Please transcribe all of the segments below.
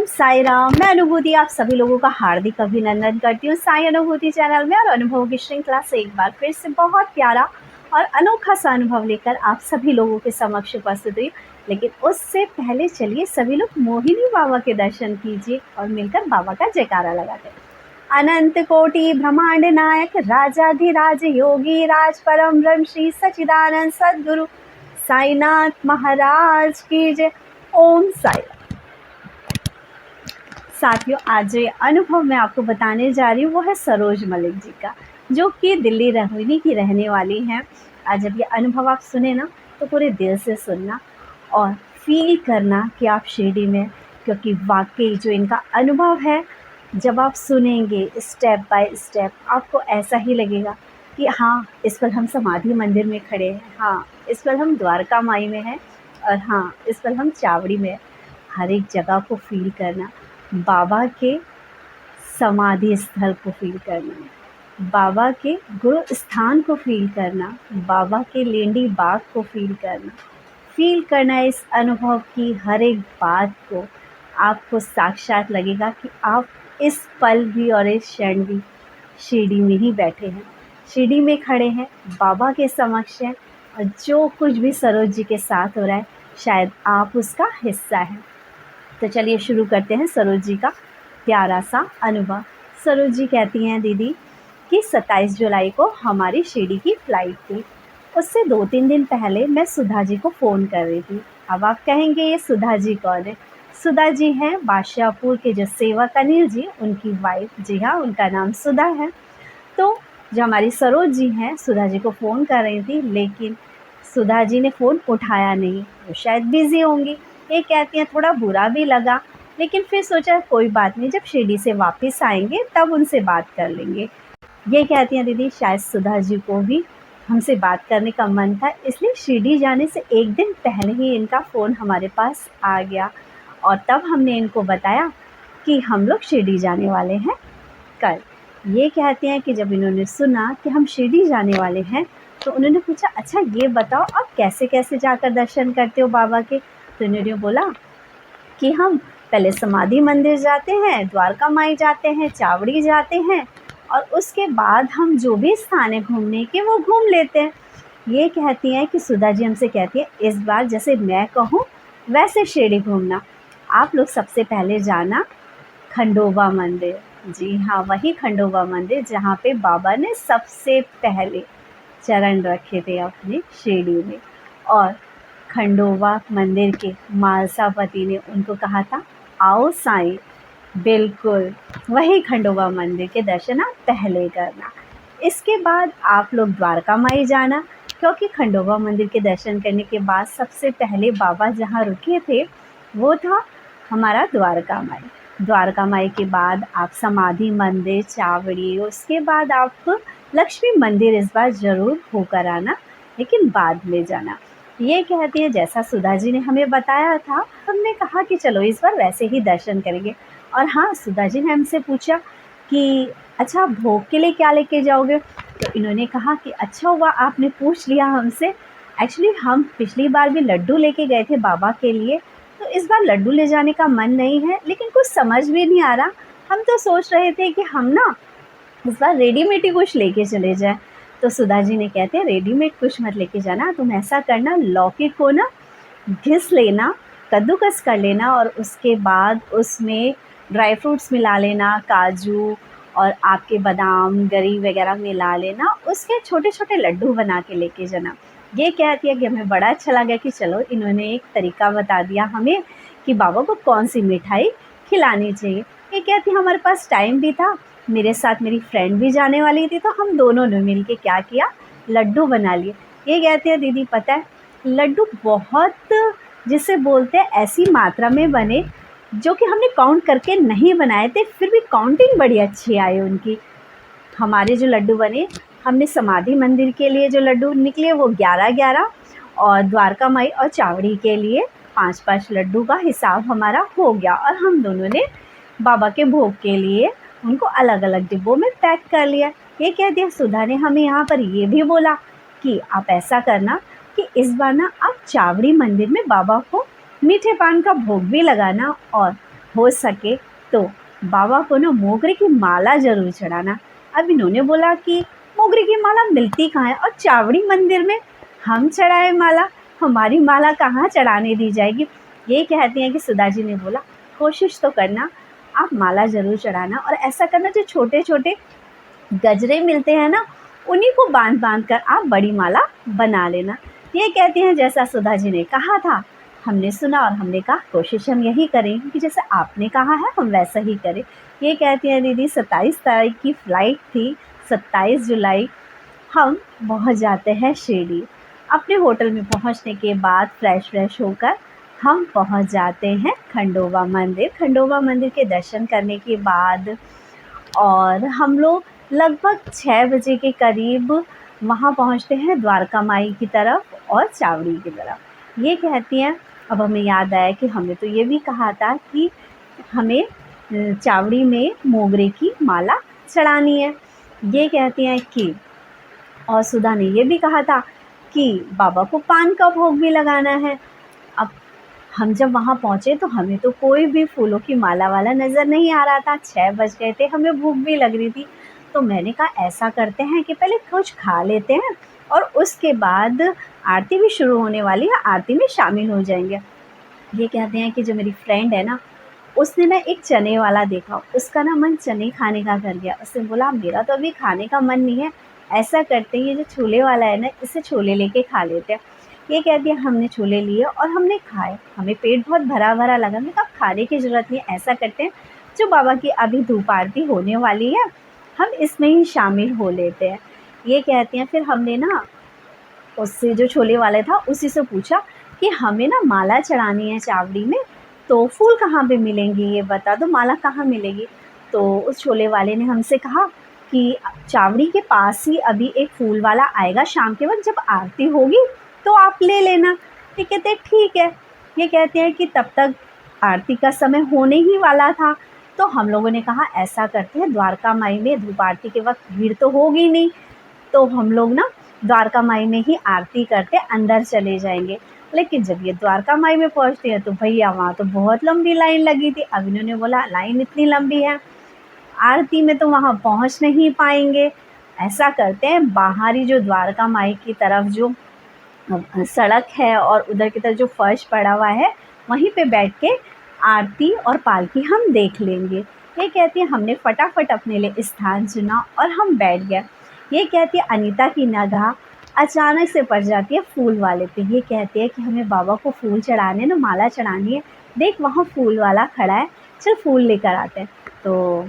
साई राम। मैं अनुभूति आप सभी लोगों का हार्दिक अभिनंदन करती हूँ साई अनुभूति चैनल में और अनुभव की श्रृंखला से एक बार फिर से बहुत प्यारा और अनोखा सा अनुभव लेकर आप सभी लोगों के समक्ष उपस्थित हुई। लेकिन उससे पहले चलिए सभी लोग मोहिनी बाबा के दर्शन कीजिए और मिलकर बाबा का जयकारा लगाते हैं। अनंत कोटि ब्रह्मांड नायक राजाधिराज योगी राज परम ब्रह्म श्री सच्चिदानंद सद्गुरु साईनाथ महाराज की जय। ओम साई। साथियों, आज जो अनुभव मैं आपको बताने जा रही हूँ वो है सरोज मलिक जी का, जो कि दिल्ली रोहिणी की रहने वाली हैं। आज जब ये अनुभव आप सुने ना तो पूरे दिल से सुनना और फील करना कि आप शिरडी में, क्योंकि वाकई जो इनका अनुभव है जब आप सुनेंगे स्टेप बाय स्टेप आपको ऐसा ही लगेगा कि हाँ, इस पर हम समाधि मंदिर में खड़े हैं, हाँ इस पर हम द्वारका माई में हैं और हाँ इस पर हम चावड़ी में। हर एक जगह को फील करना, बाबा के समाधि स्थल को फील करना, बाबा के गुरु स्थान को फील करना, बाबा के लेंडी बाग को फील करना इस अनुभव की हर एक बात को। आपको साक्षात लगेगा कि आप इस पल भी और इस क्षण भी शिरडी में ही बैठे हैं, शिरडी में खड़े हैं, बाबा के समक्ष हैं और जो कुछ भी सरोज जी के साथ हो रहा है शायद आप उसका हिस्सा हैं। तो चलिए शुरू करते हैं सरोज जी का प्यारा सा अनुभव। सरोज जी कहती हैं दीदी कि 27 जुलाई को हमारी शिरडी की फ़्लाइट थी। उससे 2-3 दिन पहले मैं सुधा जी को फ़ोन कर रही थी। अब आप कहेंगे ये सुधा जी कौन है? सुधा जी हैं बादशाहपुर के जो सेवक अनिल जी, उनकी वाइफ। जी हाँ, उनका नाम सुधा है। तो जो हमारी सरोज जी हैं सुधा जी को फ़ोन कर रही थी, लेकिन सुधा जी ने फ़ोन उठाया नहीं, वो शायद बिज़ी होंगी। ये कहती हैं थोड़ा बुरा भी लगा, लेकिन फिर सोचा कोई बात नहीं, जब शिरडी से वापस आएंगे तब उनसे बात कर लेंगे। ये कहती हैं दीदी शायद सुधा जी को भी हमसे बात करने का मन था, इसलिए शिरडी जाने से एक दिन पहले ही इनका फ़ोन हमारे पास आ गया और तब हमने इनको बताया कि हम लोग शिरडी जाने वाले हैं कल। ये कहते हैं कि जब इन्होंने सुना कि हम शिरडी जाने वाले हैं तो उन्होंने पूछा, अच्छा ये बताओ आप कैसे कैसे जाकर दर्शन करते हो बाबा के? तो इन्होंने बोला कि हम पहले समाधि मंदिर जाते हैं, द्वारका माई जाते हैं, चावड़ी जाते हैं और उसके बाद हम जो भी स्थान है घूमने के वो घूम लेते हैं। ये कहती हैं कि सुधा जी हमसे कहती है इस बार जैसे मैं कहूँ वैसे शिरडी घूमना। आप लोग सबसे पहले जाना खंडोबा मंदिर। जी हाँ, वही खंडोबा मंदिर जहाँ पे बाबा ने सबसे पहले चरण रखे थे अपने शिरडी में। और खंडोबा मंदिर के मालसापति ने उनको कहा था आओ साईं, बिल्कुल वही खंडोबा मंदिर के दर्शन आप पहले करना। इसके बाद आप लोग द्वारका माई जाना, क्योंकि खंडोबा मंदिर के दर्शन करने के बाद सबसे पहले बाबा जहाँ रुके थे वो था हमारा द्वारका माई। द्वारका माई के बाद आप समाधि मंदिर, चावड़ी, उसके बाद आप लक्ष्मी मंदिर इस बार ज़रूर होकर आना, लेकिन बाद में जाना। ये कहती है जैसा सुधा जी ने हमें बताया था, हमने कहा कि चलो इस बार वैसे ही दर्शन करेंगे। और हाँ, सुधा जी ने हमसे पूछा कि अच्छा भोग के लिए क्या लेके जाओगे? तो इन्होंने कहा कि अच्छा हुआ आपने पूछ लिया हमसे। एक्चुअली हम पिछली बार भी लड्डू लेके गए थे बाबा के लिए, तो इस बार लड्डू ले जाने का मन नहीं है, लेकिन कुछ समझ भी नहीं आ रहा। हम तो सोच रहे थे कि हम ना इस बार रेडीमेड ही कुछ लेके चले जाएं। तो सुधा जी ने कहते हैं रेडीमेड कुछ मत लेके जाना, तुम ऐसा करना लौकी को ना घिस लेना, कद्दूकस कर लेना और उसके बाद उसमें ड्राई फ्रूट्स मिला लेना, काजू और आपके बादाम गरी वगैरह मिला लेना, उसके छोटे छोटे लड्डू बना के लेके जाना। ये कहती है कि हमें बड़ा अच्छा लगा कि चलो इन्होंने एक तरीका बता दिया हमें कि बाबा को कौन सी मिठाई खिलानी चाहिए। ये कहती है हमारे पास टाइम भी था, मेरे साथ मेरी फ्रेंड भी जाने वाली थी, तो हम दोनों ने मिल के क्या किया, लड्डू बना लिए। ये कहती है दीदी पता है लड्डू बहुत जिसे बोलते हैं ऐसी मात्रा में बने जो कि हमने काउंट करके नहीं बनाए थे, फिर भी काउंटिंग बड़ी अच्छी आई उनकी। हमारे जो लड्डू बने, हमने समाधि मंदिर के लिए जो लड्डू निकले वो 11-11 और द्वारका माई और चावड़ी के लिए 5-5 लड्डू का हिसाब हमारा हो गया। और हम दोनों ने बाबा के भोग के लिए उनको अलग अलग डिब्बों में पैक कर लिया। ये कह दिया सुधा ने हमें यहाँ पर ये भी बोला कि आप ऐसा करना कि इस बार ना आप चावड़ी मंदिर में बाबा को मीठे पान का भोग भी लगाना और हो सके तो बाबा को ना मोगरे की माला ज़रूर चढ़ाना। अब इन्होंने बोला कि मोगरे की माला मिलती कहाँ है और चावड़ी मंदिर में हम चढ़ाए माला, हमारी माला कहाँ चढ़ाने दी जाएगी। ये कहती हैं कि सुधा जी ने बोला कोशिश तो करना, आप माला ज़रूर चढ़ाना और ऐसा करना जो छोटे छोटे गजरे मिलते हैं ना, उन्हीं को बांध बांध कर आप बड़ी माला बना लेना। ये कहती हैं जैसा सुधा जी ने कहा था हमने सुना और हमने कहा कोशिश हम यही करें कि जैसे आपने कहा है हम वैसा ही करें। ये कहती हैं दीदी 27 तारीख की फ़्लाइट थी, 27 जुलाई हम पहुंच जाते हैं शिरडी। अपने होटल में पहुंचने के बाद फ्रेश होकर हम पहुंच जाते हैं खंडोबा मंदिर। खंडोबा मंदिर के दर्शन करने के बाद और हम लोग लगभग 6 बजे के करीब वहाँ पहुँचते हैं द्वारका माई की तरफ और चावड़ी की तरफ। ये कहती हैं अब हमें याद आया कि हमने तो ये भी कहा था कि हमें चावड़ी में मोगरे की माला चढ़ानी है। ये कहती हैं कि और सुधा ने ये भी कहा था कि बाबा को पान का भोग भी लगाना है। अब हम जब वहाँ पहुँचे तो हमें तो कोई भी फूलों की माला वाला नज़र नहीं आ रहा था। 6 बज गए थे, हमें भूख भी लग रही थी। तो मैंने कहा ऐसा करते हैं कि पहले कुछ खा लेते हैं और उसके बाद आरती भी शुरू होने वाली है, आरती में शामिल हो जाएंगे। ये कहते हैं कि जो मेरी फ्रेंड है ना, उसने ना एक चने वाला देखा, उसका ना मन चने खाने का कर गया। उसने बोला मेरा तो अभी खाने का मन नहीं है, ऐसा करते हैं ये जो छोले वाला है ना, इससे छोले लेके खा लेते हैं। ये कहती है हमने छोले लिए और हमने खाए, हमें पेट बहुत भरा भरा लगा। मैंने कहा खाने की ज़रूरत नहीं है, ऐसा करते हैं जो बाबा की अभी धूप आरती होने वाली है हम इसमें ही शामिल हो लेते हैं। ये कहती हैं फिर हमने ना उससे जो छोले वाले था उसी से पूछा कि हमें ना माला चढ़ानी है चावड़ी में, तो फूल कहाँ पे मिलेंगे ये बता दो, माला कहाँ मिलेगी। तो उस छोले वाले ने हमसे कहा कि चावड़ी के पास ही अभी एक फूल वाला आएगा शाम के वक्त, जब आरती होगी तो आप ले लेना। ये कहते हैं ठीक है। ये कहते हैं कि तब तक आरती का समय होने ही वाला था, तो हम लोगों ने कहा ऐसा करते हैं द्वारका माई में धूप आरती के वक्त भीड़ तो होगी नहीं, तो हम लोग ना द्वारका माई में ही आरती करते अंदर चले जाएंगे। लेकिन जब ये द्वारका माई में पहुंचते हैं तो भैया वहाँ तो बहुत लंबी लाइन लगी थी। अब इन्होंने बोला लाइन इतनी लंबी है, आरती में तो वहाँ पहुँच नहीं पाएंगे। ऐसा करते हैं बाहरी जो द्वारका माई की तरफ जो सड़क है और उधर की तरफ जो फर्श पड़ा हुआ है वहीं पे बैठ के आरती और पालकी हम देख लेंगे। ये कहती है हमने फटाफट अपने लिए स्थान चुना और हम बैठ गए। ये कहती है अनीता की निगाह अचानक से पड़ जाती है फूल वाले पे। ये कहती है कि हमें बाबा को फूल चढ़ाने ना, माला चढ़ानी है, देख वहाँ फूल वाला खड़ा है, चल फूल लेकर आते हैं। तो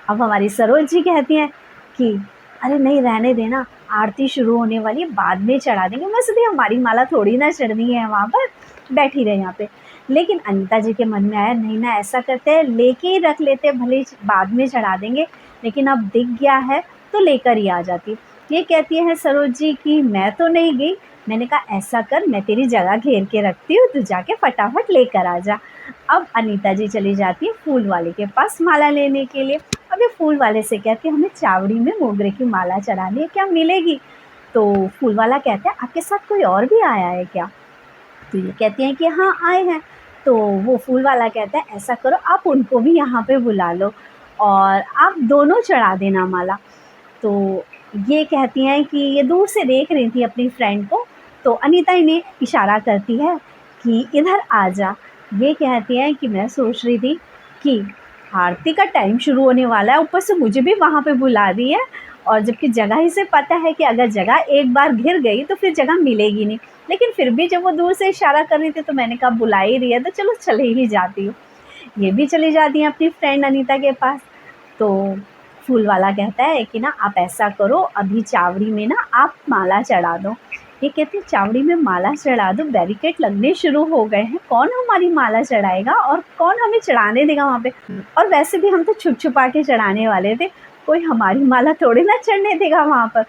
अब हमारी सरोज जी कहती हैं कि अरे नहीं रहने देना, आरती शुरू होने वाली है, बाद में चढ़ा देंगे, बस भी हमारी माला थोड़ी ना चढ़नी है वहाँ पर, बैठी रहे यहाँ पे। लेकिन अनीता जी के मन में आया नहीं ना ऐसा करते हैं लेके ही रख लेते हैं, भले बाद में चढ़ा देंगे, लेकिन अब दिख गया है तो लेकर ही आ जाती। ये कहती है सरोज जी कि मैं तो नहीं गई। मैंने कहा ऐसा कर मैं तेरी जगह घेर के रखती हूँ, तू जाके फटाफट लेकर आ जा। अब अनीता जी चली जाती है फूल वाले के पास माला लेने के लिए। अब ये फूल वाले से कहती है हमें चावड़ी में मोगरे की माला चढ़ानी है, क्या मिलेगी। तो फूल वाला कहता है आपके साथ कोई और भी आया है क्या। तो ये कहती हैं कि हाँ आए हैं। तो वो फूल वाला कहता है ऐसा करो आप उनको भी यहाँ पे बुला लो और आप दोनों चढ़ा देना माला। तो ये कहती हैं कि ये दूर से देख रही थी अपनी फ्रेंड को, तो अनीता इन्हें इशारा करती है कि इधर आ जा। ये कहती हैं कि मैं सोच रही थी कि आरती का टाइम शुरू होने वाला है, ऊपर से मुझे भी वहाँ पे बुला दी है, और जबकि जगह ही से पता है कि अगर जगह एक बार घिर गई तो फिर जगह मिलेगी नहीं। लेकिन फिर भी जब वो दूर से इशारा कर रही थी तो मैंने कहा बुला ही रही है तो चलो चले ही जाती हूँ। ये भी चली जाती हैं अपनी फ्रेंड अनीता के पास। तो फूल वाला कहता है कि ना आप ऐसा करो अभी चावड़ी में ना आप माला चढ़ा दो। ये कहती है चावड़ी में माला चढ़ा दो, बैरिकेड लगने शुरू हो गए हैं, कौन हमारी माला चढ़ाएगा और कौन हमें चढ़ाने देगा वहाँ पे। और वैसे भी हम तो छुप छुपा के चढ़ाने वाले थे, कोई हमारी माला थोड़ी ना चढ़ने देगा वहाँ पर।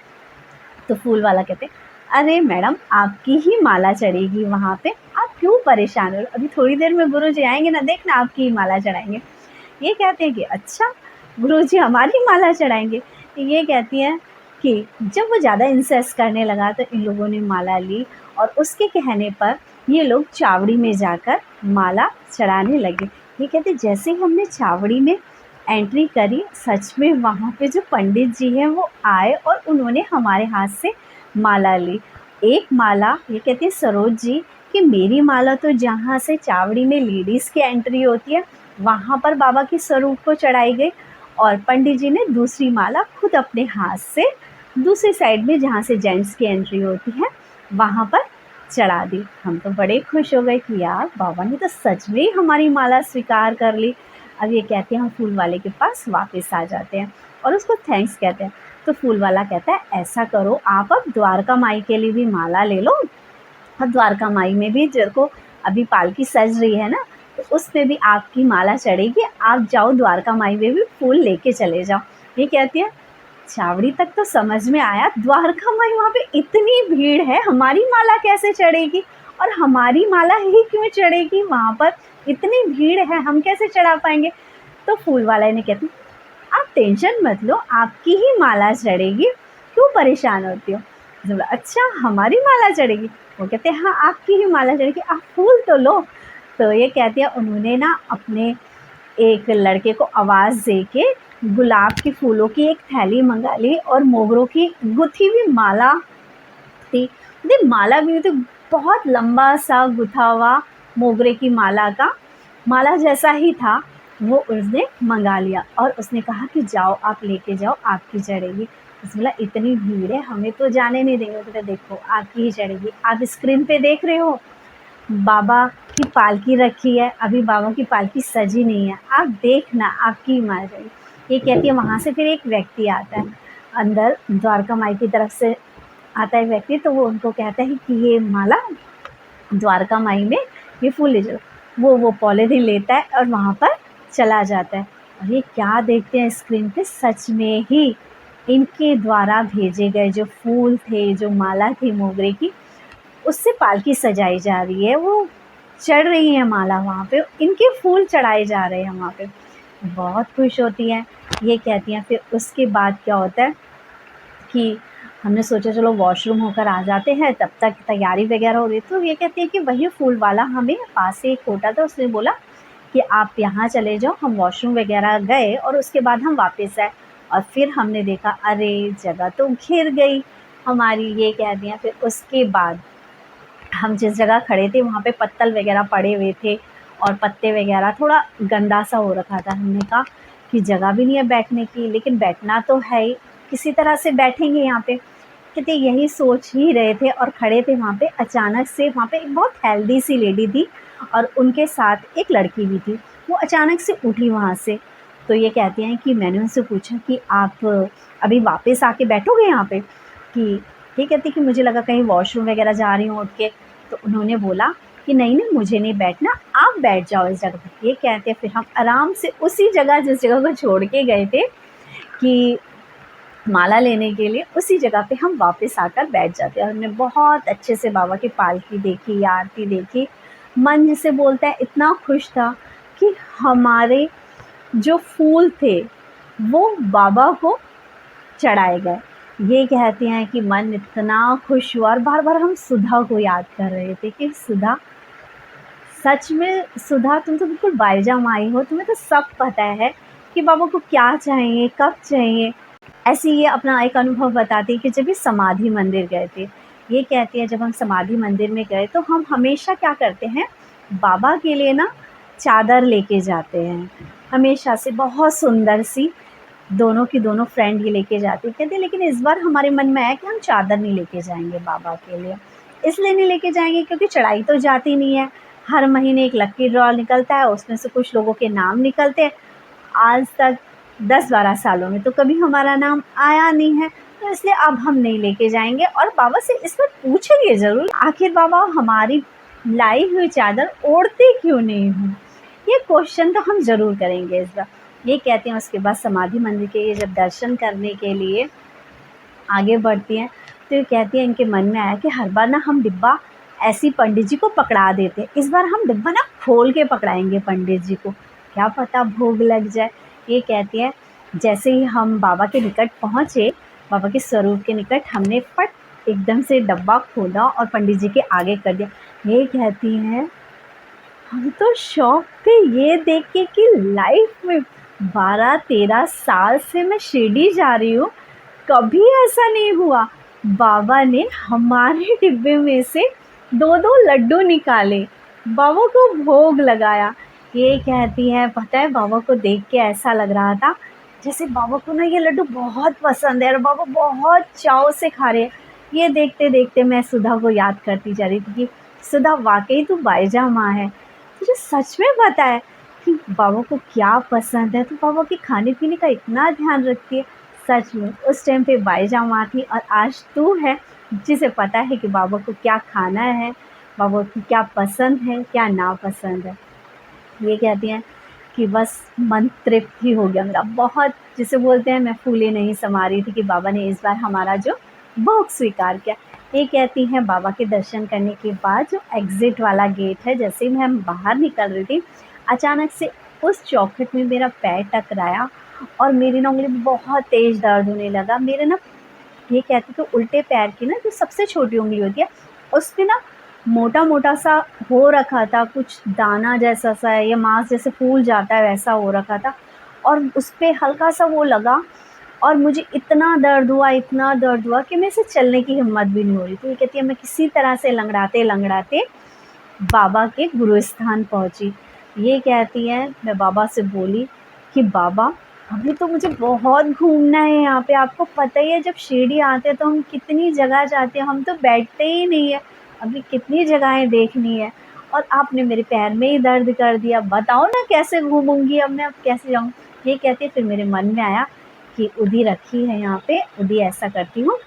तो फूल वाला कहते अरे मैडम आपकी ही माला चढ़ेगी वहाँ पे, आप क्यों परेशान हो, अभी थोड़ी देर में गुरुजी आएंगे ना, देखना आपकी ही माला चढ़ाएंगे। ये कहते हैं कि अच्छा गुरुजी हमारी माला चढ़ाएंगे। ये कहती हैं कि जब वो ज़्यादा इंसेस करने लगा तो इन लोगों ने माला ली और उसके कहने पर ये लोग चावड़ी में जाकर माला चढ़ाने लगे। ये कहते जैसे ही हमने छावड़ी में एंट्री करी, सच में वहाँ पे जो पंडित जी हैं वो आए और उन्होंने हमारे हाथ से माला ली। एक माला, ये कहती है सरोज जी कि मेरी माला तो जहाँ से चावड़ी में लेडीज़ की एंट्री होती है वहाँ पर बाबा के स्वरूप को चढ़ाई गई, और पंडित जी ने दूसरी माला खुद अपने हाथ से दूसरी साइड में जहाँ से जेंट्स की एंट्री होती है वहाँ पर चढ़ा दी। हम तो बड़े खुश हो गए कि यार बाबा ने तो सच में ही हमारी माला स्वीकार कर ली। अब ये कहते हैं हम फूल वाले के पास वापस आ जाते हैं और उसको थैंक्स कहते हैं। तो फूल वाला कहता है ऐसा करो, आप अब द्वारका माई के लिए भी माला ले लो, और द्वारका माई में भी देखो अभी पालकी सज रही है ना, तो उसमें भी आपकी माला चढ़ेगी, आप जाओ द्वारका माई में भी फूल लेके चले जाओ। ये कहती है छावड़ी तक तो समझ में आया, द्वारका माई वहाँ पे इतनी भीड़ है, हमारी माला कैसे चढ़ेगी, और हमारी माला ही क्यों चढ़ेगी, वहाँ पर इतनी भीड़ है, हम कैसे चढ़ा पाएंगे। तो फूल वाला ने कहती आप टेंशन मत लो, आपकी ही माला चढ़ेगी, क्यों परेशान होती हो। बोला अच्छा हमारी माला चढ़ेगी, वो कहते हैं हाँ आपकी ही माला चढ़ेगी, आप फूल तो लो। तो ये कहती है उन्होंने ना अपने एक लड़के को आवाज़ दे के गुलाब के फूलों की एक थैली मंगा ली और मोगरों की गुथी हुई माला थी। माला भी तो बहुत लंबा सा गुथा हुआ मोगरे की माला का माला जैसा ही था, वो उसने मंगा लिया और उसने कहा कि जाओ आप लेके जाओ, आपकी चढ़ेगी। उसने बोला इतनी भीड़ है हमें तो जाने नहीं देंगे। तो देखो आपकी ही चढ़ेगी, आप स्क्रीन पे देख रहे हो बाबा की पालकी रखी है, अभी बाबा की पालकी सजी नहीं है, आप देखना आपकी ही माला चढ़ेगी। ये कहती है वहाँ से फिर एक व्यक्ति आता है अंदर, द्वारका माई की तरफ से आता है व्यक्ति, तो वो उनको कहता है कि ये माला द्वारका माई में ये फूल ले जाओ। वो पॉलीथीन लेता है और वहाँ पर चला जाता है, और ये क्या देखते हैं स्क्रीन पे, सच में ही इनके द्वारा भेजे गए जो फूल थे, जो माला थी मोगरे की, उससे पालकी सजाई जा रही है, वो चढ़ रही है माला वहाँ पे, इनके फूल चढ़ाए जा रहे हैं वहाँ पे। बहुत खुश होती हैं। ये कहती हैं फिर उसके बाद क्या होता है कि हमने सोचा चलो वॉशरूम होकर आ जाते हैं, तब तक तैयारी वगैरह हो रही। तो ये कहती है कि वही फूल वाला हमें पास से एक होटल था, उसने बोला कि आप यहाँ चले जाओ, हम वॉशरूम वगैरह गए और उसके बाद हम वापस आए, और फिर हमने देखा अरे जगह तो घिर गई हमारी। ये कह दिया फिर उसके बाद हम जिस जगह खड़े थे वहाँ पे पत्तल वगैरह पड़े हुए थे और पत्ते वगैरह थोड़ा गंदा सा हो रखा था। हमने कहा कि जगह भी नहीं है बैठने की, लेकिन बैठना तो है ही, किसी तरह से बैठेंगे यहाँ पे। कहते यही सोच ही रहे थे और खड़े थे वहाँ पे, अचानक से वहाँ पे एक बहुत हेल्दी सी लेडी थी और उनके साथ एक लड़की भी थी। वो अचानक से उठी वहाँ से। तो ये कहती हैं कि मैंने उनसे पूछा कि आप अभी वापस आके बैठोगे यहाँ पे, कि ये कहती कि मुझे लगा कहीं वॉशरूम वगैरह जा रही हूँ उठ के। तो उन्होंने बोला कि नहीं नहीं मुझे नहीं बैठना, आप बैठ जाओ इस जगह पर। ये कहते फिर हम आराम से उसी जगह जिस जगह को छोड़ के गए थे कि माला लेने के लिए, उसी जगह पे हम वापस आकर बैठ जाते हैं। और हमने बहुत अच्छे से बाबा की पालकी देखी, आरती देखी। मन जिसे बोलता है इतना खुश था कि हमारे जो फूल थे वो बाबा को चढ़ाए गए। ये कहते हैं कि मन इतना खुश हुआ और बार बार हम सुधा को याद कर रहे थे कि सुधा, सच में सुधा तुम तो बिल्कुल बाईजाम आई हो, तुम्हें तो सब पता है कि बाबा को क्या चाहिए, कब चाहिए। ऐसे ये अपना एक अनुभव बताती है कि जब ये समाधि मंदिर गए थे। ये कहती है जब हम समाधि मंदिर में गए तो हम हमेशा क्या करते हैं, बाबा के लिए ना चादर लेके जाते हैं, हमेशा से बहुत सुंदर सी, दोनों की दोनों फ्रेंड ये लेके जाती है। कहती लेकिन इस बार हमारे मन में आया कि हम चादर नहीं लेके जाएंगे बाबा के लिए। इसलिए नहीं लेके जाएंगे क्योंकि चढ़ाई तो जाती नहीं है, हर महीने एक लक्की ड्रॉ निकलता है, उसमें से कुछ लोगों के नाम निकलते हैं। आज तक 10-12 सालों में तो कभी हमारा नाम आया नहीं है, तो इसलिए अब हम नहीं लेके जाएंगे और बाबा से इस पर पूछेंगे ज़रूर आखिर बाबा हमारी लाई हुई चादर ओढ़ते क्यों नहीं हूँ, ये क्वेश्चन तो हम ज़रूर करेंगे इस बार। ये कहते हैं उसके बाद समाधि मंदिर के ये जब दर्शन करने के लिए आगे बढ़ती हैं तो ये कहती है इनके मन में आया कि हर बार ना हम डिब्बा ऐसी पंडित जी को पकड़ा देते, इस बार हम डिब्बा ना खोल के पकड़ाएंगे पंडित जी को, क्या पता भोग लग जाए। ये कहती है जैसे ही हम बाबा के निकट पहुँचे, बाबा के स्वरूप के निकट, हमने फट एकदम से डब्बा खोला और पंडित जी के आगे कर दिया। ये कहती हैं हम तो शॉक थे ये देख के कि लाइफ में 12-13 साल से मैं शिरडी जा रही हूँ, कभी ऐसा नहीं हुआ। बाबा ने हमारे डिब्बे में से 2-2 लड्डू निकाले, बाबा को भोग लगाया। ये कहती है पता है बाबा को देख के ऐसा लग रहा था जैसे बाबा को ना ये लड्डू बहुत पसंद है और बाबा बहुत चाव से खा रहे हैं। ये देखते देखते मैं सुधा को याद करती जा रही थी कि सुधा वाकई तू बाईजा माँ है, तुझे सच में पता है कि बाबा को क्या पसंद है, तो बाबा के खाने पीने का इतना ध्यान रखती है। सच में उस टाइम पे बाईजा माँ थी और आज तू है जिसे पता है कि बाबा को क्या खाना है, बाबा को क्या पसंद है क्या नापसंद है। ये कहती हैं कि बस मन तृप्त ही हो गया मेरा बहुत, जिसे बोलते हैं मैं फूले नहीं समा रही थी कि बाबा ने इस बार हमारा जो भोग स्वीकार किया। ये कहती हैं बाबा के दर्शन करने के बाद जो एग्ज़िट वाला गेट है, जैसे ही मैं बाहर निकल रही थी अचानक से उस चौखट में मेरा पैर टकराया और मेरी ना उंगली में बहुत तेज़ दर्द होने लगा। मेरे ना ये कहती तो उल्टे पैर की ना जो सबसे छोटी उंगली होती है उस पे ना मोटा मोटा सा हो रखा था, कुछ दाना जैसा सा है या मांस जैसे फूल जाता है वैसा हो रखा था और उस पे हल्का सा वो लगा और मुझे इतना दर्द हुआ कि मेरे से चलने की हिम्मत भी नहीं हो रही थी। ये कहती है मैं किसी तरह से लंगड़ाते लंगड़ाते बाबा के गुरुस्थान पहुंची। ये कहती है मैं बाबा से बोली कि बाबा अभी तो मुझे बहुत घूमना है यहाँ पे, आपको पता ही है जब शिरडी आते हैं तो हम कितनी जगह जाते हैं, हम तो बैठते ही नहीं है, अभी कितनी जगहें देखनी है और आपने मेरे पैर में ही दर्द कर दिया, बताओ ना कैसे घूमूंगी अब मैं, अब कैसे जाऊँ। ये कहती है फिर मेरे मन में आया कि उदी रखी है यहाँ पे, उदी ऐसा करती हूँ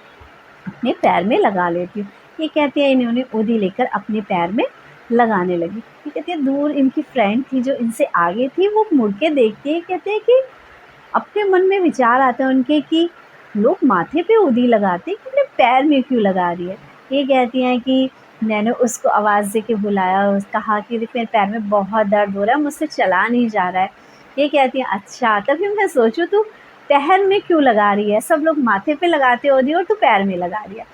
अपने पैर में लगा लेती हूँ। ये कहती है इन्होंने उदी लेकर अपने पैर में लगाने लगी। ये कहती है दूर इनकी फ्रेंड थी जो इनसे आगे थी, वो मुड़ के देखती है, कहते हैं कि अपने मन में विचार आते हैं उनके कि लोग माथे पे उदी लगाते हैं, अपने पैर में क्यों लगा रही है। ये कहती हैं कि मैंने उसको आवाज़ दे के बुलाया और कहा कि देख मेरे पैर में बहुत दर्द हो रहा है, मुझसे चला नहीं जा रहा है। ये कहती हैं अच्छा, तभी मैं सोचूं तू पैर में क्यों लगा रही है, सब लोग माथे पे लगाते उदी और तू पैर में लगा रही है।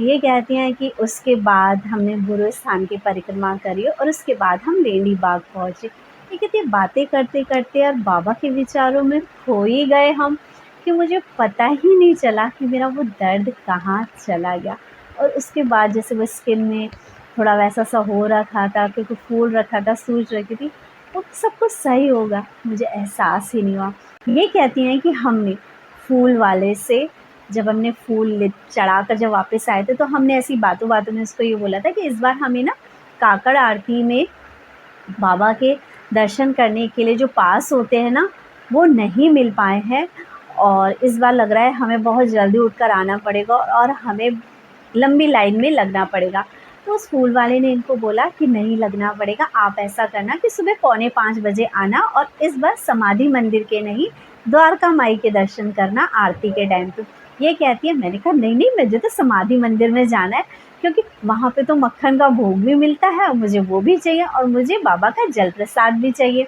ये कहती हैं कि उसके बाद हमने गुरु स्थान की परिक्रमा करी और उसके बाद हम लेडी बाग पहुँचे। ये कहती है बातें करते करते और बाबा के विचारों में खो ही गए हम कि मुझे पता ही नहीं चला कि मेरा वो दर्द कहाँ चला गया। और उसके बाद जैसे वो स्किन में थोड़ा वैसा सा हो रखा था, क्योंकि फूल रखा था, सूज रखी थी, वो सब कुछ सही होगा, मुझे एहसास ही नहीं हुआ। ये कहती हैं कि हमने फूल वाले से जब हमने फूल चढ़ाकर जब वापस आए थे तो हमने ऐसी बातों बातों में उसको ये बोला था कि इस बार हमें ना काकड़ आरती में बाबा के दर्शन करने के लिए जो पास होते हैं ना वो नहीं मिल पाए हैं और इस बार लग रहा है हमें बहुत जल्दी उठकर आना पड़ेगा और हमें लंबी लाइन में लगना पड़ेगा। तो उस फूल वाले ने इनको बोला कि नहीं लगना पड़ेगा, आप ऐसा करना कि सुबह 4:45 बजे आना और इस बार समाधि मंदिर के नहीं द्वारका माई के दर्शन करना आरती के टाइम पे। ये कहती है मैंने कहा नहीं नहीं मुझे तो समाधि मंदिर में जाना है क्योंकि वहाँ पे तो मक्खन का भोग भी मिलता है और मुझे वो भी चाहिए और मुझे बाबा का जल प्रसाद भी चाहिए।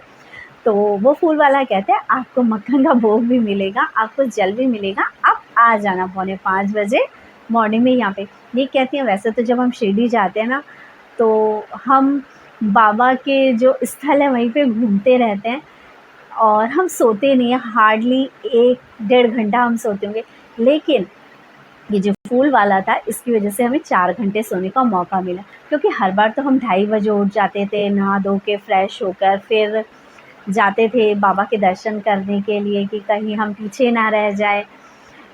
तो वो फूल वाला कहते हैं आपको मक्खन का भोग भी मिलेगा, आपको जल भी मिलेगा, आप आ जाना 4:45 बजे मॉर्निंग में यहाँ पे। ये कहती हैं वैसे तो जब हम शिरडी जाते हैं ना तो हम बाबा के जो स्थल है वहीं पे घूमते रहते हैं और हम सोते नहीं हैं, हार्डली 1-1.5 घंटा हम सोते होंगे, लेकिन ये जो फूल वाला था इसकी वजह से हमें 4 घंटे सोने का मौका मिला। क्योंकि हर बार तो हम 2:30 बजे उठ जाते थे, नहा धो के फ्रेश होकर फिर जाते थे बाबा के दर्शन करने के लिए कि कहीं हम पीछे ना रह जाए।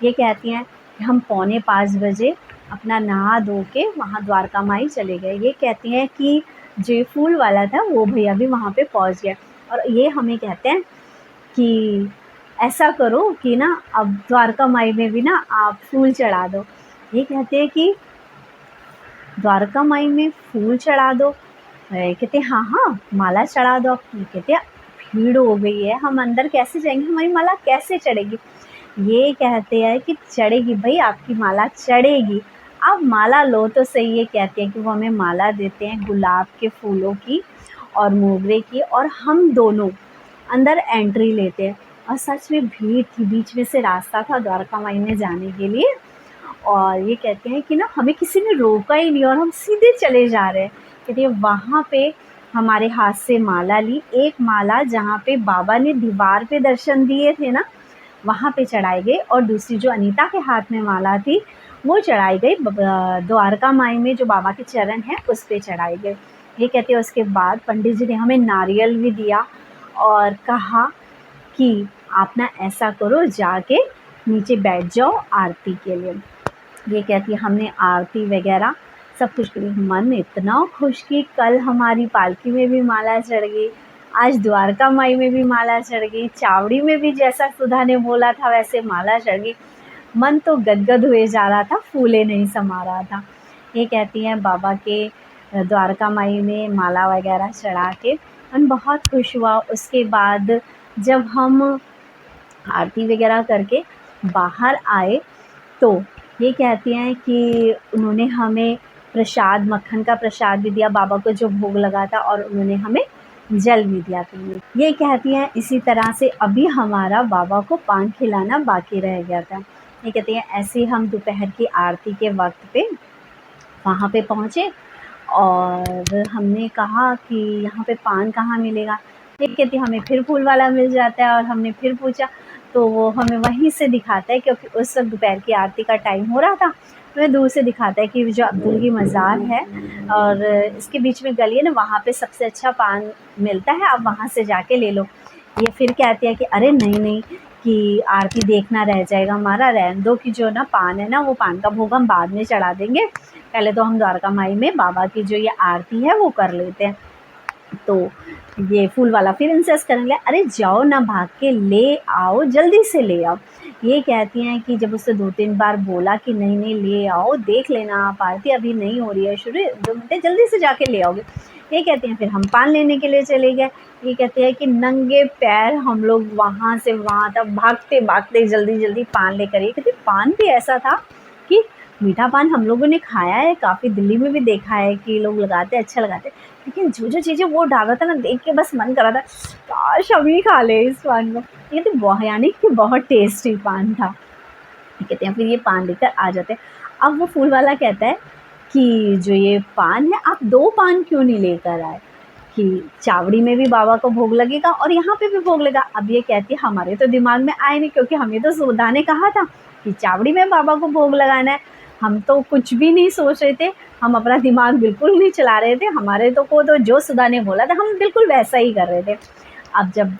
ये कहती हैं कि हम 4:45 बजे अपना नहा धो के वहाँ द्वारका माई चले गए। ये कहती हैं कि जो ये फूल वाला था वो भैया भी वहाँ पे पहुँच गया और ये हमें कहते हैं कि ऐसा करो कि ना अब द्वारका माई में भी ना आप फूल चढ़ा दो। ये कहते हैं कि द्वारका माई में फूल चढ़ा दो, कहते हैं हाँ हाँ माला चढ़ा दो। ये कहते हैं भीड़ हो गई है, हम अंदर कैसे जाएंगे, हमारी माला कैसे चढ़ेगी। ये कहते हैं कि चढ़ेगी भाई, आपकी माला चढ़ेगी, आप माला लो तो सही। ये कहते हैं कि वो हमें माला देते हैं गुलाब के फूलों की और मोगरे की और हम दोनों अंदर एंट्री लेते हैं। और सच में भीड़ थी, बीच में से रास्ता था द्वारका माई में जाने के लिए और ये कहते हैं कि ना हमें किसी ने रोका ही नहीं और हम सीधे चले जा रहे हैं। कहते हैं वहाँ पे हमारे हाथ से माला ली, एक माला जहाँ पे बाबा ने दीवार पे दर्शन दिए थे ना, वहाँ पे चढ़ाई गई, और दूसरी जो अनीता के हाथ में माला थी वो चढ़ाई गई द्वारका माई में जो बाबा के चरण हैं उस पे चढ़ाई गई। ये कहते हैं उसके बाद पंडित जी ने हमें नारियल भी दिया और कहा कि आप ना ऐसा करो, जाके नीचे बैठ जाओ आरती के लिए। ये कहती है हमने आरती वगैरह सब कुछ करी। मन इतना खुश कि कल हमारी पालकी में भी माला चढ़ गई, आज द्वारका माई में भी माला चढ़ गई, चावड़ी में भी जैसा सुधा ने बोला था वैसे माला चढ़ गई। मन तो गदगद हुए जा रहा था, फूले नहीं समा रहा था। ये कहती हैं बाबा के द्वारका माई में माला वगैरह चढ़ा के मन बहुत खुश हुआ। उसके बाद जब हम आरती वगैरह करके बाहर आए तो ये कहती हैं कि उन्होंने हमें प्रसाद, मक्खन का प्रसाद भी दिया, बाबा को जो भोग लगा था, और उन्होंने हमें जल भी दिया पीने। ये कहती हैं इसी तरह से अभी हमारा बाबा को पान खिलाना बाकी रह गया था। ये कहती हैं ऐसे हम दोपहर की आरती के वक्त पे वहाँ पे पहुँचे और हमने कहा कि यहाँ पे पान कहाँ मिलेगा। ये कहती हमें फिर फूल वाला मिल जाता है, और हमने फिर पूछा तो वो हमें वहीं से दिखाता है, क्योंकि उस वक्त दोपहर की आरती का टाइम हो रहा था, हमें दूर से दिखाता है कि जो अब्दुल की मज़ार है और इसके बीच में गली है ना, वहाँ पे सबसे अच्छा पान मिलता है, आप वहाँ से जाके ले लो। ये फिर कहती है कि अरे नहीं नहीं, कि आरती देखना रह जाएगा हमारा, रहने दो, कि जो ना पान है ना वो पान का भोग हम बाद में चढ़ा देंगे, पहले तो हम द्वारका माई में बाबा की जो ये आरती है वो कर लेते हैं। तो ये फूल वाला फिर इंसिस्ट करने लगा, अरे जाओ ना, भाग के ले आओ, जल्दी से ले आओ। ये कहती हैं कि जब उससे 2-3 बार बोला कि नहीं नहीं ले आओ, देख लेना आप, आरती अभी नहीं हो रही है शुरू, 2 घंटे जल्दी से जाके ले आओगे। ये कहती हैं फिर हम पान लेने के लिए चले गए। ये कहते हैं कि नंगे पैर हम लोग वहाँ से वहाँ तक भागते भागते जल्दी जल्दी पान लेकर। ये कहते पान भी ऐसा था कि मीठा पान हम लोगों ने खाया है, काफ़ी दिल्ली में भी देखा है कि लोग लगाते हैं, अच्छा लगाते हैं, लेकिन जो जो चीज़ें वो डाल रहा था ना, देख के बस मन कर रहा था काश हम ही खा ले इस पान को। ये कहते बहुत, यानी कि बहुत टेस्टी पान था। कहते हैं फिर ये पान लेकर आ जाते हैं। अब वो फूल वाला कहता है कि जो ये पान है आप 2 पान क्यों नहीं लेकर आए, कि चावड़ी में भी बाबा को भोग लगेगा और यहाँ पे भी भोग लगेगा। अब ये कहती है हमारे तो दिमाग में आए नहीं, क्योंकि हमें तो सुधा ने कहा था कि चावड़ी में बाबा को भोग लगाना है, हम तो कुछ भी नहीं सोच रहे थे, हम अपना दिमाग बिल्कुल नहीं चला रहे थे, हमारे तो जो सुधा ने बोला था हम बिल्कुल वैसा ही कर रहे थे। अब जब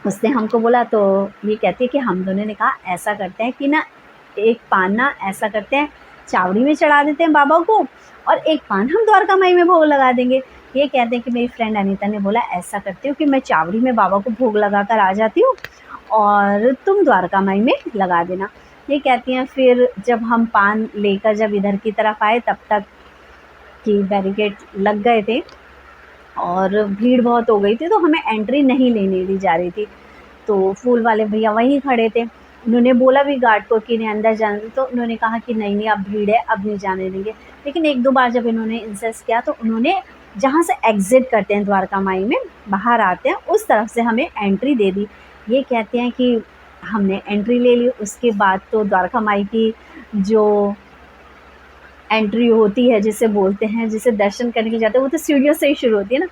उसने हमको बोला तो ये कहती है कि हम दोनों ने कहा ऐसा करते हैं कि ना, एक पान ना ऐसा करते हैं चावड़ी में चढ़ा देते हैं बाबा को, और एक पान हम द्वारका माई में भोग लगा देंगे। ये कहते हैं कि मेरी फ्रेंड अनीता ने बोला ऐसा करती हूँ कि मैं चावड़ी में बाबा को भोग लगा कर आ जाती हूँ और तुम द्वारका माई में लगा देना। ये कहती हैं फिर जब हम पान लेकर जब इधर की तरफ आए तब तक कि बैरिकेड लग गए थे और भीड़ बहुत हो गई थी, तो हमें एंट्री नहीं लेने दी जा रही थी। तो फूल वाले भैया वहीं खड़े थे, उन्होंने बोला भी गार्ड को कि नहीं अंदर जाने दो, तो उन्होंने कहा कि नहीं नहीं अब भीड़ है, अब नहीं जाने देंगे। लेकिन 1-2 बार जब इन्होंने इंसिस्ट किया तो उन्होंने जहाँ से एग्ज़िट करते हैं द्वारका माई में बाहर आते हैं उस तरफ से हमें एंट्री दे दी। ये कहते हैं कि हमने एंट्री ले ली। उसके बाद तो द्वारका माई की जो एंट्री होती है जिसे बोलते हैं, जिसे दर्शन करने के लिए जाते हैं, वो तो सीढ़ियों से ही शुरू होती है ना।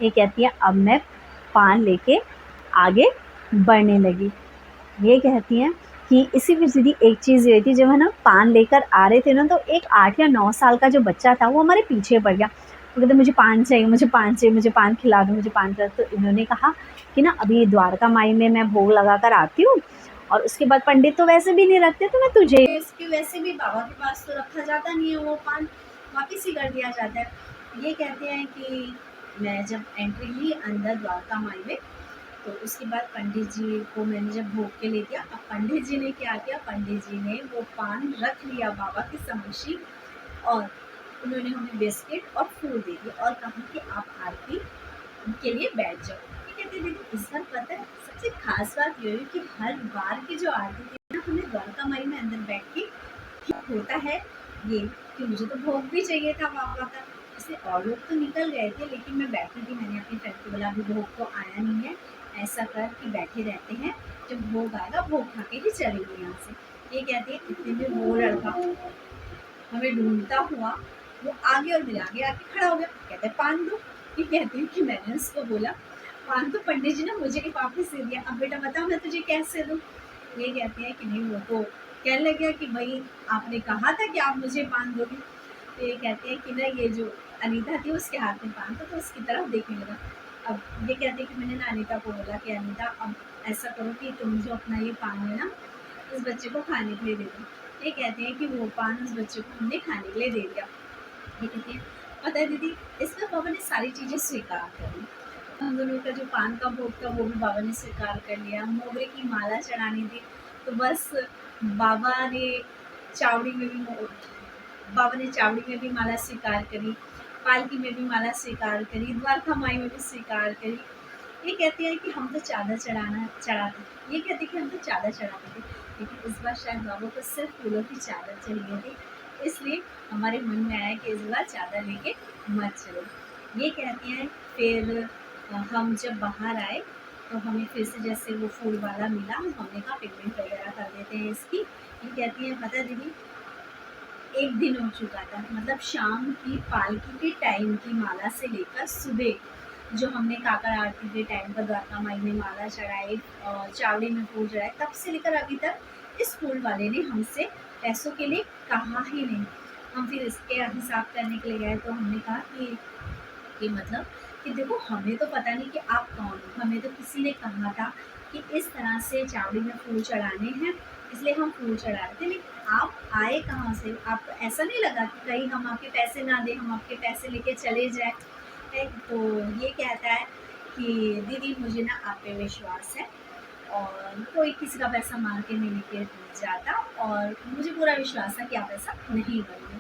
ये कहती है अब मैं पान लेके आगे बढ़ने लगी। ये कहती हैं कि इसी बीच दीदी एक चीज़ ये थी, जब है ना पान लेकर आ रहे थे ना, तो एक 8 या 9 साल का जो बच्चा था वो हमारे पीछे पड़ गया। वो कहते मुझे पान चाहिए, मुझे पान चाहिए, मुझे पान खिला दो, मुझे पान खिला दो। तो इन्होंने कहा कि ना अभी द्वारका माई में मैं भोग लगा कर आती हूँ, और उसके बाद पंडित तो वैसे भी नहीं रखते, तो मैं तुझे, इसके वैसे भी बाबा के पास तो रखा जाता नहीं है, वो पान वापिस ही कर दिया जाता है। ये कहते हैं कि मैं जब एंट्री ली अंदर द्वारका माई में, तो उसके बाद पंडित जी को मैंने जब भोग के ले दिया। अब पंडित जी ने क्या किया, पंडित जी ने वो पान रख लिया बाबा के समक्षी, और उन्होंने हमें बिस्किट और फूल दे दिए और कहा कि आप आरती के लिए बैठ जाओ। ये कहते दीदी इस बार पता है सबसे खास बात ये हुई कि हर बार की जो आरती थी ना, हमने द्वारका माई में अंदर बैठ के होता है ये कि मुझे तो भोग भी चाहिए था बाबा का, इसलिए और लोग तो निकल गए थे, लेकिन मैं बैठी थी। मैंने अपनी फ्रेंड को बोला अभी भोग तो आया नहीं है, ऐसा कर कि बैठे रहते हैं, जब भोग आएगा भोग खा के ही चलेंगे यहाँ से। ये कहते हैं इतने में वो लड़का हमें ढूंढता हुआ वो आगे और मिला आगे आके खड़ा हो गया, कहते पान दो। ये कहती है कि मैंने उसको बोला, पान तो पंडित जी ने मुझे ही वापस दे दिया, अब बेटा बताओ मैं तुझे कैसे दूँ? ये कहती है कि नहीं, वो तो कहने लग गया कि भई आपने कहा था कि आप मुझे पान दोगे। तो ये कहती है कि ना, ये जो अनीता थी उसके हाथ में पान था तो उसकी तरफ देखने लगा। अब ये कहती है कि मैंने ना अनीता को बोला कि अनीता, अब ऐसा करो कि तुम जो अपना ये पान है ना, उस बच्चे को खाने के लिए दे दो। ये कहते हैं कि वो पान उस बच्चे को हमने खाने के लिए दे दिया। ये कहती है, पता है दीदी, इसमें बाबा ने सारी चीज़ें स्वीकार कर ली। हम दोनों का जो पान का भोग था वो भी बाबा ने स्वीकार कर लिया। मोगरे की माला चढ़ानी थी तो बस बाबा ने चावड़ी में भी बाबा ने चावड़ी में भी माला स्वीकार करी, पालकी में भी माला स्वीकार करी, द्वारका माई में भी स्वीकार करी। ये कहती है कि हम तो चादर चढ़ाते, ये कहती है कि हम तो चादर चढ़ाते थे, लेकिन इस बार शायद बाबा को सिर्फ फूलों की चादर चाहिए थी, इसलिए हमारे मन में आया कि इस बार चादर लेके मत चलो। ये कहती हैं, फिर हम जब बाहर आए तो हमें फिर से जैसे वो फूल वाला मिला, हमने कहा पेमेंट वगैरह कर देते हैं इसकी। ये कहती है, पता है दीदी, एक दिन हो चुका था, मतलब शाम की पालकी के टाइम की माला से लेकर सुबह जो हमने काकड़ आरती के टाइम पर द्वारका माई में माला चढ़ाई और चावड़ी में फूल चढ़ाए, तब से लेकर अभी तक इस फूल वाले ने हमसे पैसों के लिए कहा ही नहीं। हम फिर इसके हिसाब करने के लिए गए तो हमने कहा कि मतलब कि देखो, हमें तो पता नहीं कि आप कौन हो, हमें तो किसी ने कहा था कि इस तरह से चावड़ी में फूल चढ़ाने हैं, इसलिए हम फूल चढ़ा रहे थे, लेकिन आप आए कहाँ से? आपको ऐसा नहीं लगा कि कहीं हम आपके पैसे ना दें, हम आपके पैसे लेके चले जाए? तो ये कहता है कि दीदी, मुझे ना आप पे विश्वास है और कोई किसी का पैसा मांग के नहीं लेके जाता, और मुझे पूरा विश्वास है कि आप ऐसा नहीं करोगे।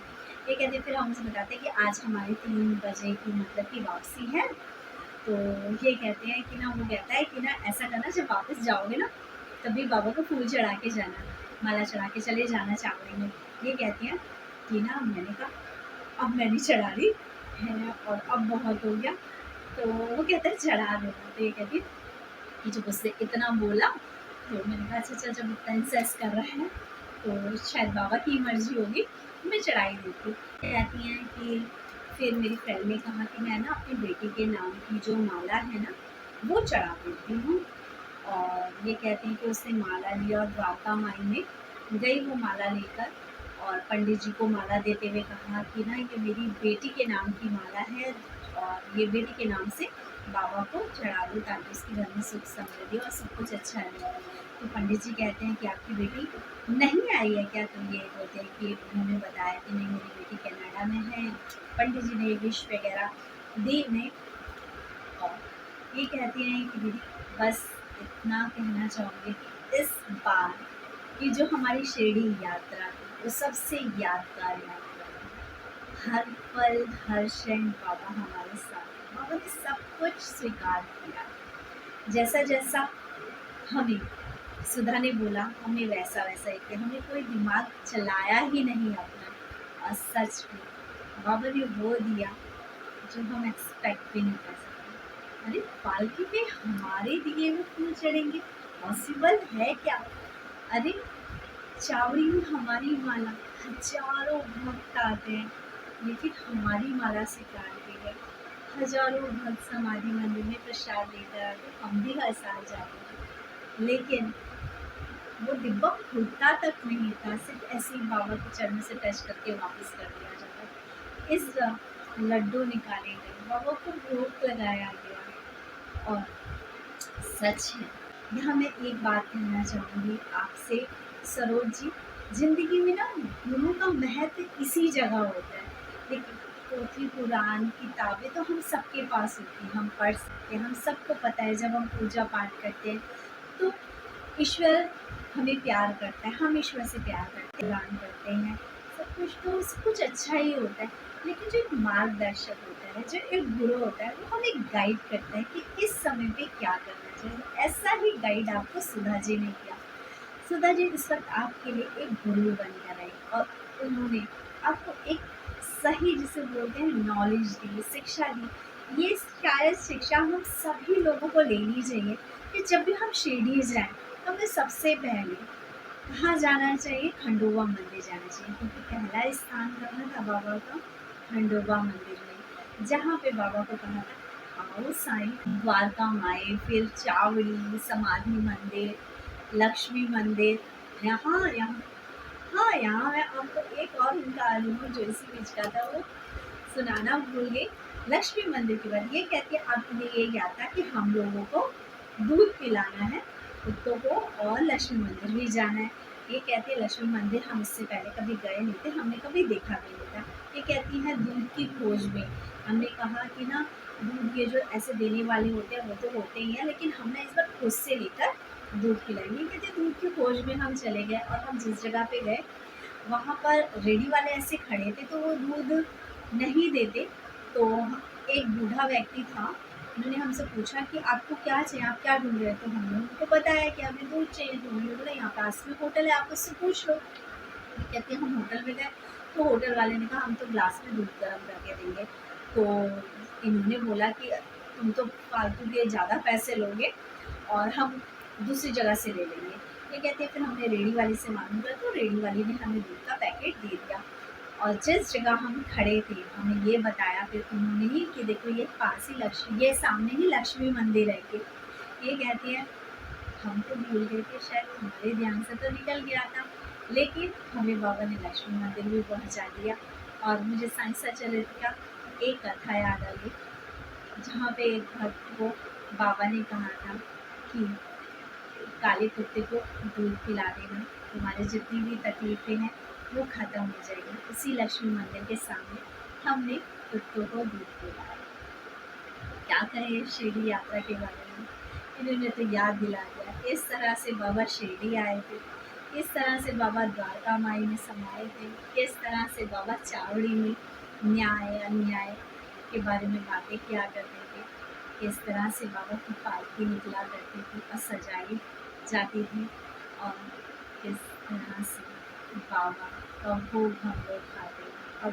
ये कहते, फिर हम उसे बताते हैं कि आज हमारी 3 बजे की मतलब की वापसी है। तो ये कहते हैं कि ना, वो कहता है कि ना, ऐसा करना, जब वापस जाओगे ना तभी बाबा को फूल चढ़ा के जाना, माला चढ़ा के चले जाना चावड़ी में। ये कहती हैं कि ना, मैंने कहा अब मैंने चढ़ा दी है और अब बहुत हो गया। तो वो कहता है चढ़ा देना। तो ये कहती है कि जब उससे इतना बोला तो मैंने कहा अच्छा अच्छा, जब इतना इंसेस कर रहे हैं तो शायद बाबा की मर्जी होगी, मैं चढ़ाई देती हूँ। कहती हैं कि फिर मेरी फ्रेंड ने कहा कि मैं ना अपनी बेटी के नाम की जो माला है ना, वो चढ़ा देती हूँ। और ये कहती हैं कि उसने माला लिया और द्वारका माई में गई वो माला लेकर, और पंडित जी को माला देते हुए कहा कि ना, ये मेरी बेटी के नाम की माला है और ये बेटी के नाम से बाबा को चढ़ा दो ताकि उसके घर में सुख समृद्धि और सब कुछ अच्छा रहे। तो पंडित जी कहते हैं कि आपकी बेटी नहीं आई है क्या? तो ये बोलते हैं कि उन्होंने बताया कि नहीं, मेरी बेटी कनाडा में है। पंडित जी ने विश वगैरह दी उन्हें, और ये कहती हैं कि दीदी, बस इतना कहना चाहूँगी कि इस बार की जो हमारी शिरडी यात्रा थी वो सबसे यादगार यात्रा थी। हर पल हर क्षण बाबा हमारे साथ थे। बाबा ने सब कुछ स्वीकार किया, जैसा जैसा हमें सुधा ने बोला हमने वैसा वैसा ही किया, हमने कोई दिमाग चलाया ही नहीं अपना। और सच में बाबा ने वो दिया जो हम एक्सपेक्ट भी नहीं कर सकते। अरे, पालकी पे हमारे दिए हुए फूल चढ़ेंगे, पॉसिबल है क्या? अरे, चावड़ी में हमारी माला, हजारों भक्त आते हैं, लेकिन हमारी माला स्वीकार की गई। हजारों भक्त समाधि मंदिर में प्रसाद लेकर आते, हम भी हर साल जाते थे, लेकिन वो डिब्बा खुलता तक नहीं था, सिर्फ ऐसे ही बाबा के चरण से टच करके वापस कर दिया जाता। इस लड्डू निकाले गए, बाबा को भोग लगाया गया। और सच है, यहाँ मैं एक बात कहना चाहूँगी आपसे सरोज जी, ज़िंदगी में ना गुरु का महत्व इसी जगह होता है। देखिए, पोथी पुराण किताबें तो हम सबके पास होती हैं, हम पढ़ सकते हैं, हम सबको पता है जब हम पूजा पाठ करते हैं तो ईश्वर हमें प्यार करता है, हम ईश्वर से प्यार करते हैं, दान करते हैं, सब कुछ तो सब कुछ अच्छा ही होता है। लेकिन जो एक मार्गदर्शक होता है, जो एक गुरु होता है, वो हमें गाइड करता है कि इस समय पे क्या करना चाहिए। ऐसा ही गाइड आपको सुधा जी ने किया। सुधा जी इस वक्त आपके लिए एक गुरु बनकर आई और उन्होंने आपको एक सही, जिसे बोलते हैं, नॉलेज दी, शिक्षा दी। ये शायद शिक्षा हम सभी लोगों को लेनी चाहिए कि जब भी हम शिरडी जाएं तो हमें सबसे पहले कहाँ जाना चाहिए? खंडोबा मंदिर जाना चाहिए, क्योंकि पहला स्थान कहाँ था बाबा का? खंडोबा मंदिर में, जहाँ पे बाबा को कहा था आओ साईं, द्वारका माई, फिर चावड़ी, समाधि मंदिर, लक्ष्मी मंदिर, यहाँ हाँ, यहाँ मैं आपको एक और उनका अनुभव जो इसी बीच का था वो सुनाना भूल गई। लक्ष्मी मंदिर के बाद ये कहती है अब उन्हें ये याद था कि हम लोगों को दूध पिलाना है कुत्तों को और लक्ष्मी मंदिर भी जाना है। ये कहती है लक्ष्मी मंदिर हम इससे पहले कभी गए नहीं थे, हमने कभी देखा भी नहीं था। ये कहती है दूध की खोज में। हमने कहा कि ना दूध ये जो ऐसे देने वाले होते हैं वो तो होते ही हैं, लेकिन हमने इस बार खुद से लेकर दूध पिलाएंगे। कहते हैं दूध की खोज में हम चले गए और हम जिस जगह पे गए वहाँ पर रेडी वाले ऐसे खड़े थे तो वो दूध नहीं देते। तो एक बूढ़ा व्यक्ति था, उन्होंने हमसे पूछा कि आपको क्या चाहिए, आप क्या ढूंढ रहे? तो हमने उनको बताया कि हमें दूध चाहिए। तो उन्होंने बोला यहाँ पास में होटल है, आप उससे पूछ लो। कहते हैं हम होटल में गए तो होटल वाले ने कहा हम तो ग्लास में दूध गर्म करके देंगे। तो इन्होंने बोला कि तुम तो फालतू के ज़्यादा पैसे लोगे और हम दूसरी जगह से ले लेंगे। ये कहते हैं फिर हमने रेडी वाले से मालूम किया तो रेडी वाली ने हमें दूध का पैकेट दे दिया। और जिस जगह हम खड़े थे हमें ये बताया फिर उन्होंने ही कि देखो ये पास ही लक्ष्मी, ये सामने ही लक्ष्मी मंदिर है। कि ये कहती है हम तो भूल गए थे, शायद हमारे ध्यान से तो निकल गया था, लेकिन हमें बाबा ने लक्ष्मी मंदिर भी पहुंचा दिया। और मुझे साईं सच्चिदानंद का एक कथा याद आ गई, जहाँ पे एक भक्त को बाबा ने कहा था कि काले कुत्ते को दूध पिला देना, तुम्हारी जितनी भी तकलीफ़ें हैं वो ख़त्म हो जाएगी। उसी लक्ष्मी मंदिर के सामने हमने कुत्तों को दूध पिलाया। क्या कहें शिरडी यात्रा के बारे में, इन्होंने तो याद दिला दिया। इस तरह से बाबा शिरडी आए थे, किस तरह से बाबा द्वारका माई में समाये थे, किस तरह से बाबा चावड़ी में न्याय अन्याय के बारे में बातें किया करते थे, किस तरह से बाबा की पालकी निकला करती थी और सजाई जाती थी, और किस तरह से बाबा का भोग हम लोग खाते थे और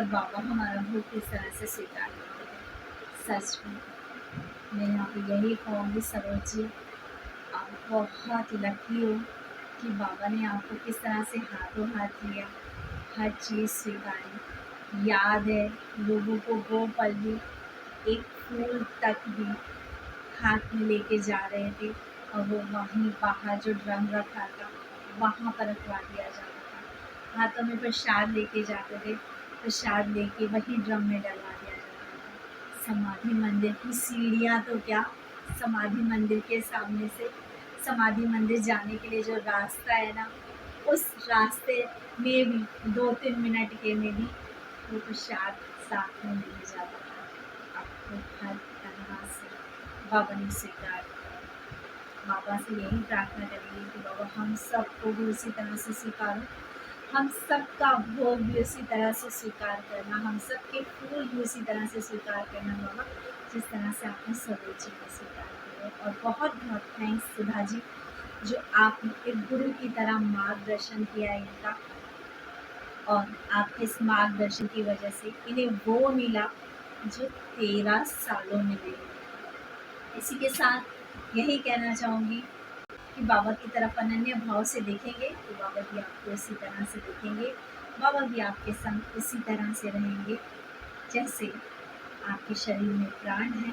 बाबा हमारा भोग किस तरह से स्वीकार करते थे। सच में मैं यहाँ पे यही कहूँगी सरोज जी, आप बहुत लकी हो कि बाबा ने आपको किस तरह से हाथों हाथ लिया, हर चीज़ स्वीकारी। याद है लोगों को वो पल भी, एक फूल तक भी हाथ में लेके जा रहे थे और वो वहीं बाहर जो ड्रम रखा था वहाँ पर रखवा दिया जाता था। हाथों में प्रसाद लेके जाते थे, प्रसाद लेके वहीं ड्रम में डलवा दिया जाता था। समाधि मंदिर की सीढ़ियाँ तो क्या, समाधि मंदिर के सामने से समाधि मंदिर जाने के लिए जो रास्ता है ना, उस रास्ते में भी 2-3 मिनट के में भी वो प्रसाद साथ में मिल जाता था। आपको हर तरह से बाबा ने स्वीकार किया। बाबा से यही प्रार्थना करेंगे कि बाबा हम सबको भी उसी तरह से स्वीकारो, हम सबका भोग भी उसी तरह से स्वीकार करना, हम सबके फूल भी उसी तरह से स्वीकार करना बाबा, जिस तरह से आपने सरोज जी को स्वीकार किया। और बहुत बहुत थैंक्स सुधा जी, जो आपने एक गुरु की तरह मार्गदर्शन किया इनका, और आपके इस मार्गदर्शन की वजह से इन्हें वो मिला जो 13 सालों में नहीं मिला। इसी के साथ यही कहना चाहूँगी कि बाबा की तरफ अनन्य भाव से देखेंगे तो बाबा भी आपको इसी तरह से देखेंगे, बाबा भी आपके संग इसी तरह से रहेंगे जैसे आपके शरीर में प्राण है,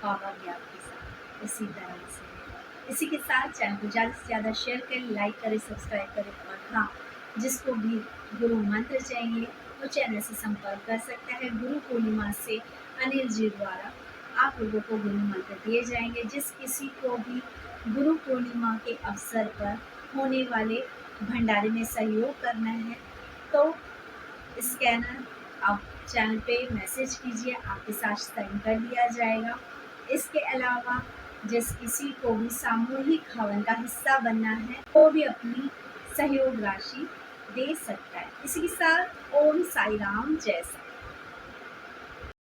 बाबा भी आपके साथ इसी तरह से रहेंगे। इसी के साथ चैनल को ज़्यादा से ज़्यादा शेयर करें, लाइक करें, सब्सक्राइब करें, और हाँ, जिसको भी गुरु मंत्र चाहिए वो चैनल से संपर्क कर सकता है। गुरु पूर्णिमा से अनिल जी द्वारा आप लोगों को गुरु मंत्र दिए जाएंगे। जिस किसी को भी गुरु पूर्णिमा के अवसर पर होने वाले भंडारे में सहयोग करना है तो स्कैनर आप चैनल पे मैसेज कीजिए, आपके साथ साइन कर दिया जाएगा। इसके अलावा जिस किसी को भी सामूहिक हवन का हिस्सा बनना है वो भी अपनी सहयोग राशि दे सकता है। इसी के साथ ओम साई राम, जय साई।